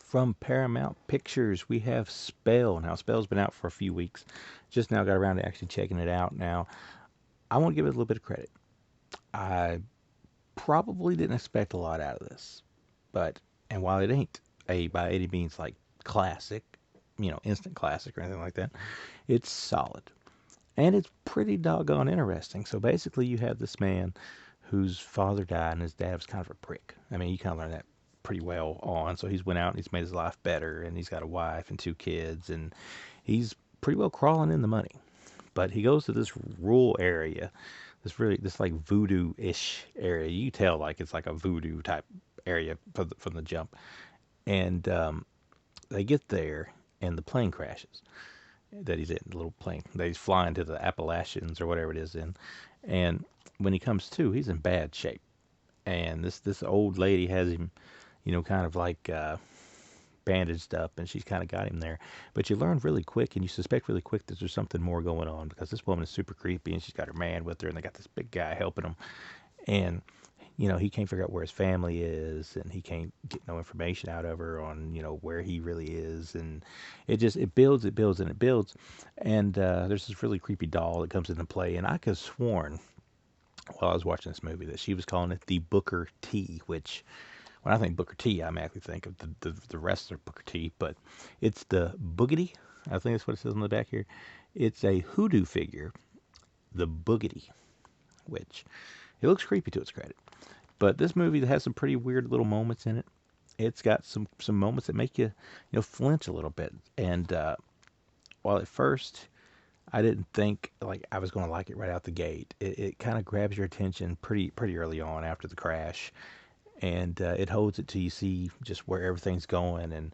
from Paramount Pictures, we have Spell. Now, Spell's been out for a few weeks. Just now got around to actually checking it out. Now, I want to give it a little bit of credit. I probably didn't expect a lot out of this. And while it ain't by any means like classic, instant classic or anything like that, it's solid. And it's pretty doggone interesting. So basically, you have this man whose father died and his dad was kind of a prick. I mean, you kind of learn that pretty well on. So he's went out and he's made his life better, and he's got a wife and 2 kids, and he's pretty well crawling in the money. But he goes to this rural area, this like voodoo-ish area. You tell like it's like a voodoo type area from the jump. And they get there, and the plane crashes that he's in, the little plane that he's flying to the Appalachians or whatever it is in. And when he comes to, he's in bad shape. And this old lady has him, kind of like bandaged up, and she's kind of got him there. But you learn really quick, and you suspect really quick that there's something more going on, because this woman is super creepy, and she's got her man with her, and they got this big guy helping them. And he can't figure out where his family is, and he can't get no information out of her on, where he really is. And it builds, and it builds. And there's this really creepy doll that comes into play. And I could have sworn while I was watching this movie that she was calling it the Booker T, which when I think Booker T, I automatically think of the wrestler Booker T, but it's the Boogity. I think that's what it says on the back here. It's a hoodoo figure, the Boogity, which it looks creepy to its credit. But this movie has some pretty weird little moments in it. It's got some moments that make you, flinch a little bit. And while at first I didn't think like I was going to like it right out the gate, it kind of grabs your attention pretty early on after the crash, and it holds it till you see just where everything's going and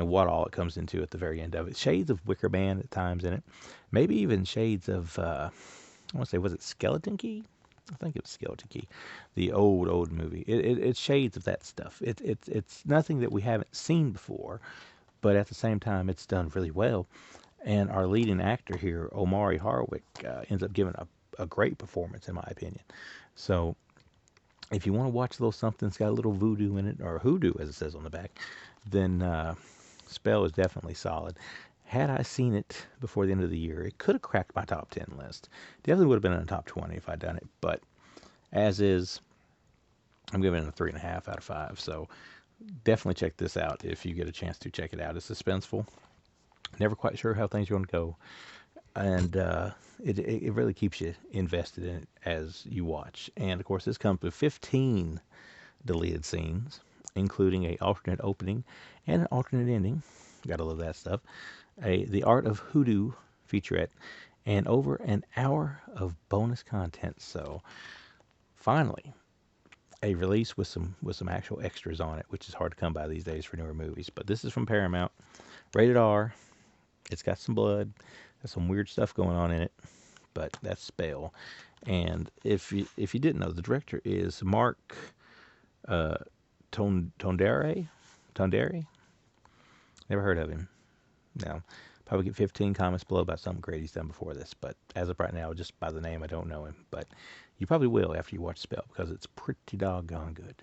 what all it comes into at the very end of it. Shades of Wicker Man at times in it, maybe even shades of I want to say, was it Skeleton Key? I think it was Skeleton Key, the old movie. It's shades of that stuff. It's nothing that we haven't seen before, but at the same time, it's done really well. And our leading actor here, Omari Hardwick, ends up giving a great performance, in my opinion. So if you want to watch a little something that's got a little voodoo in it, or hoodoo as it says on the back, then Spell is definitely solid. Had I seen it before the end of the year, it could have cracked my top 10 list. Definitely would have been in the top 20 if I'd done it. But as is, I'm giving it a 3.5 out of 5. So definitely check this out if you get a chance to check it out. It's suspenseful. Never quite sure how things are going to go. And it really keeps you invested in it as you watch. And, of course, this comes with 15 deleted scenes, including an alternate opening and an alternate ending. Gotta love that stuff. The Art of Hoodoo featurette, and over an hour of bonus content. So, finally, a release with some actual extras on it, which is hard to come by these days for newer movies. But this is from Paramount, rated R. It's got some blood, got some weird stuff going on in it, but that's Spell. And if you didn't know, the director is Mark Tonderai. Never heard of him. No. Probably get 15 comments below about something great he's done before this, but as of right now, just by the name, I don't know him. But you probably will after you watch Spell, because it's pretty doggone good.